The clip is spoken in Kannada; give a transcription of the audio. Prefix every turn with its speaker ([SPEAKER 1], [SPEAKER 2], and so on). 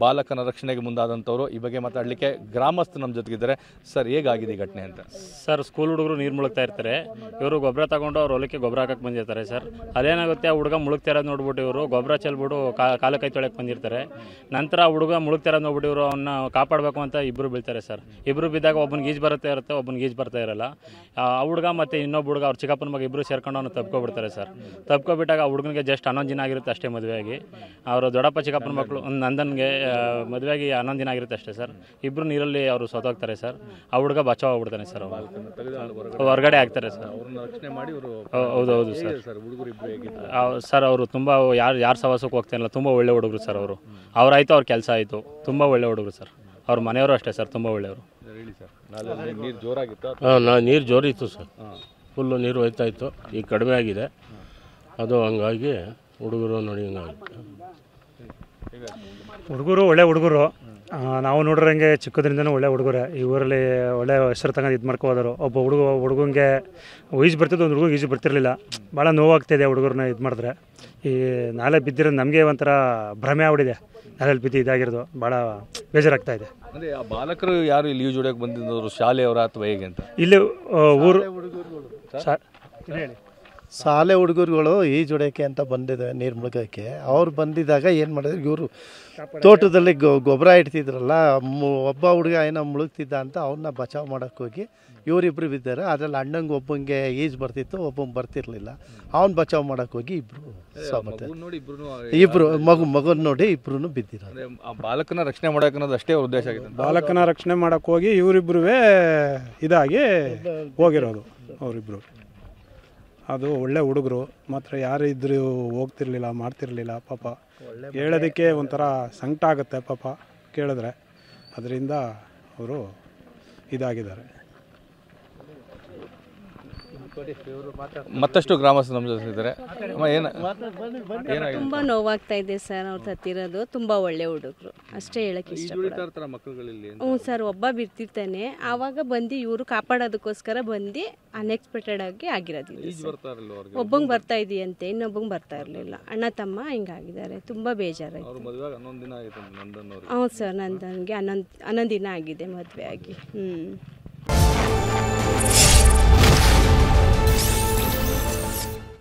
[SPEAKER 1] ಬಾಲಕನ ರಕ್ಷಣೆಗೆ ಮುಂದಾದಂಥವರು ಈ ಬಗ್ಗೆ ಮಾತಾಡಲಿಕ್ಕೆ ಗ್ರಾಮಸ್ಥರು ನಮ್ಮ ಜೊತೆಗಿದ್ದಾರೆ. ಸರ್, ಹೇಗಾಗಿದೆ ಈ ಘಟನೆ ಅಂತ?
[SPEAKER 2] ಸರ್, ಸ್ಕೂಲ್ ಹುಡುಗರು ನೀರು ಮುಳುಗ್ತಾ ಇರ್ತಾರೆ. ಇವರು ಗೊಬ್ಬರ ತಗೊಂಡು ಅವ್ರ ಹೊಲಕ್ಕೆ ಗೊಬ್ಬರ ಹಾಕಕ್ಕೆ ಬಂದಿರ್ತಾರೆ. ಸರ್, ಅದೇನಾಗುತ್ತೆ, ಆ ಹುಡುಗ ಮುಳುಗ್ತಾ ಇರೋದು ನೋಡ್ಬಿಟ್ಟು ಇವರು ಗೊಬ್ಬರ ಚೆಲ್ಬಿಟ್ಟು ಕಾಲ ಕೈ ತೊಳೆಯಕ್ಕೆ ಬಂದಿರ್ತಾರೆ. ನಂತರ ಹುಡುಗ ಮುಳುಗ್ತಾ ಇರೋದು ನೋಡ್ಬಿಟ್ಟು ಇವರು ಅವನ್ನ ಕಾಪಾಡಬೇಕು ಅಂತ ಇಬ್ಬರು ಬೀಳ್ತಾರೆ. ಸರ್, ಇಬ್ಬರು ಬಿದ್ದಾಗ ಒಬ್ಬನಿಗೆ ಈಜು ಬರುತ್ತೆ ಇರುತ್ತೆ, ಒಬ್ಬನಿಗೆ ಈಜು ಬರ್ತಾ ಇರಲ್ಲ. ಆ ಹುಡುಗ ಮತ್ತು ಇನ್ನೊಬ್ಬ ಹುಡುಗ ಅವ್ರ ಚಿಕ್ಕಪ್ಪನ ಮಗ ಇಬ್ಬರು ಸೇರ್ಕೊಂಡು ಅವನು ತಪ್ಕೊಬಿಡ್ತಾರೆ. ಸರ್, ತಪ್ಕೊಬಿಟ್ಟಾಗ ಆ ಹುಡುಗನಿಗೆ ಜಸ್ಟ್ 11 ದಿನ ಆಗಿರುತ್ತೆ ಅಷ್ಟೇ ಮದುವೆಯಾಗಿ. ಅವರು ದೊಡ್ಡಪ್ಪ ಚಿಕ್ಕಪ್ಪನ ಮಕ್ಕಳು ನಂದನ್ಗೆ ಮದುವೆಯಾಗಿ 11 ದಿನ ಆಗಿರುತ್ತೆ ಅಷ್ಟೇ. ಸರ್, ಇಬ್ಬರು ನೀರಲ್ಲಿ ಅವರು ಸೋತೋಗ್ತಾರೆ. ಸರ್, ಆ ಹುಡುಗ ಬಚಾವ್ ಆಗ್ಬಿಡ್ತಾನೆ. ಸರ್, ಹೊರಗಡೆ ಆಗ್ತಾರೆ. ಸರ್, ಹೌದೌದು ಸರ್. ಸರ್, ಅವರು ತುಂಬ ಯಾರು ಸವಾಸಕ್ಕೆ ಹೋಗ್ತಾಯಿಲ್ಲ, ತುಂಬ ಒಳ್ಳೆ ಹುಡುಗರು ಸರ್. ಅವರಾಯ್ತು, ಅವ್ರ ಕೆಲಸ ಆಯಿತು, ತುಂಬ ಒಳ್ಳೆ ಹುಡುಗರು ಸರ್. ಅವ್ರ ಮನೆಯವರು ಅಷ್ಟೇ ಸರ್, ತುಂಬ ಒಳ್ಳೆಯವರು.
[SPEAKER 3] ನೀರು ಜೋರಿತ್ತು ಸರ್, ಫುಲ್ಲು ನೀರು ಹೋಯ್ತಾ ಇತ್ತು. ಈಗ ಕಡಿಮೆ ಆಗಿದೆ ಅದು, ಹಂಗಾಗಿ ಹುಡುಗರು ನೋಡಿ ಹಿಂಗಾಗಿತ್ತು.
[SPEAKER 4] ಹುಡುಗರು ಒಳ್ಳೆ ಹುಡುಗರು, ನಾವು ನೋಡ್ರಂಗೆ ಚಿಕ್ಕದ್ರಿಂದನೂ ಒಳ್ಳೆ ಹುಡುಗರೇ. ಈ ಊರಲ್ಲಿ ಒಳ್ಳೆ ಹೆಸರು ತಗೊಂಡು ಇದು ಮಾಡ್ಕೋದ್ರು. ಒಬ್ಬ ಹುಡುಗಂಗೆ ಈಜು ಬರ್ತಿದ್ದು, ಒಂದು ಹುಡುಗ ಈಜು ಬರ್ತಿರ್ಲಿಲ್ಲ. ಭಾಳ ನೋವಾಗ್ತಿದೆ ಹುಡುಗರನ್ನ ಇದು ಮಾಡಿದ್ರೆ. ಈ ನಾಳೆ ಬಿದ್ದಿರೋದು ನಮಗೆ ಒಂಥರ ಭ್ರಮೆ ಆಗ್ಬಿಟ್ಟಿದೆ. ನಾಳೆ ಬಿದ್ದು ಇದಾಗಿರೋದು ಭಾಳ ಬೇಜಾರಾಗ್ತಾ ಇದೆ.
[SPEAKER 1] ಅಂದರೆ ಆ ಬಾಲಕರು ಯಾರು ಇಲ್ಲಿ ಈಜು ಹೊಡೆಯೋಕೆ ಬಂದಿದ್ದವರು ಶಾಲೆಯವರ ಅಥವಾ ಹೇಗೆ ಅಂತ?
[SPEAKER 4] ಇಲ್ಲಿ ಊರು
[SPEAKER 5] ಶಾಲೆ ಹುಡುಗರುಗಳು ಈಜೊಡೆಯೋಕ್ಕೆ ಅಂತ ಬಂದಿದ್ದಾರೆ, ನೀರು ಮುಳುಗೋಕ್ಕೆ. ಅವ್ರು ಬಂದಿದ್ದಾಗ ಏನು ಮಾಡಿದ್ರು, ಇವರು ತೋಟದಲ್ಲಿ ಗೊಬ್ಬರ ಇಡ್ತಿದ್ರಲ್ಲ, ಒಬ್ಬ ಹುಡುಗ ಏನೋ ಮುಳುಗ್ತಿದ್ದ ಅಂತ ಅವನ್ನ ಬಚಾವ್ ಮಾಡೋಕ್ಕೆ ಹೋಗಿ ಇವರಿಬ್ಬರು ಬಿದ್ದಾರೆ. ಅದರಲ್ಲಿ ಅಣ್ಣಂಗೆ ಒಬ್ಬಂಗೆ ಈಜು ಬರ್ತಿತ್ತು, ಒಬ್ಬಂಗೆ ಬರ್ತಿರ್ಲಿಲ್ಲ. ಅವ್ನು ಬಚಾವ್ ಮಾಡೋಕ್ಕೆ ಹೋಗಿ ಇಬ್ಬರು ಮಗನ ನೋಡಿ ಇಬ್ಬರು ಬಿದ್ದಿರೋದು.
[SPEAKER 1] ಬಾಲಕನ ರಕ್ಷಣೆ ಮಾಡೋಕೆ ಅನ್ನೋದು ಅಷ್ಟೇ ಅವ್ರ ಉದ್ದೇಶ ಆಗಿದೆ.
[SPEAKER 6] ಬಾಲಕನ ರಕ್ಷಣೆ ಮಾಡೋಕ್ಕೆ ಹೋಗಿ ಇವರಿಬ್ಬರು ಇದಾಗಿ ಹೋಗಿರೋದು. ಅವರಿಬ್ಬರು ಅದು ಒಳ್ಳೆ ಹುಡುಗರು, ಮಾತ್ರ ಯಾರು ಇದ್ರು ಹೋಗ್ತಿರ್ಲಿಲ್ಲ, ಮಾಡ್ತಿರ್ಲಿಲ್ಲ. ಪಾಪ ಹೇಳೋದಕ್ಕೆ ಒಂಥರ ಸಂಕಟ ಆಗುತ್ತೆ ಪಾಪ ಕೇಳಿದ್ರೆ. ಅದರಿಂದ ಅವರು ಇದಾಗಿದ್ದಾರೆ.
[SPEAKER 1] ಮತ್ತಷ್ಟು ಗ್ರಾಮಸ್ಥರು ನಮ್ಮ ಜೊತೆ ಇದ್ದಾರೆ.
[SPEAKER 7] ತುಂಬ ನೋವಾಗ್ತಾ ಇದೆ ಸರ್. ಅವ್ರು ತತ್ತಿರೋದು ತುಂಬ ಒಳ್ಳೆ ಹುಡುಗರು, ಅಷ್ಟೇ ಹೇಳಕ್ಕೆ ಇಷ್ಟಪಡ್ತಾರೆ. ಹ್ಞೂ ಸರ್, ಒಬ್ಬ ಬಿರ್ತಿರ್ತಾನೆ, ಆವಾಗ ಬಂದು ಇವರು ಕಾಪಾಡೋದಕ್ಕೋಸ್ಕರ ಬಂದು ಅನ್ಎಕ್ಸ್ಪೆಕ್ಟೆಡ್ ಆಗಿ ಆಗಿರೋದು. ಒಬ್ಬಂಗೆ ಬರ್ತಾ ಇದೆಯಂತೆ, ಇನ್ನೊಬ್ಬಂಗೆ ಬರ್ತಾ ಇರಲಿಲ್ಲ. ಅಣ್ಣ ತಮ್ಮ ಹಿಂಗಾಗಿದ್ದಾರೆ, ತುಂಬ ಬೇಜಾರಾಯ್ತು. ಹ್ಞೂ ಸರ್, ನಂದನ್ಗೆ 11 ದಿನ ಆಗಿದೆ ಮದುವೆ ಆಗಿ.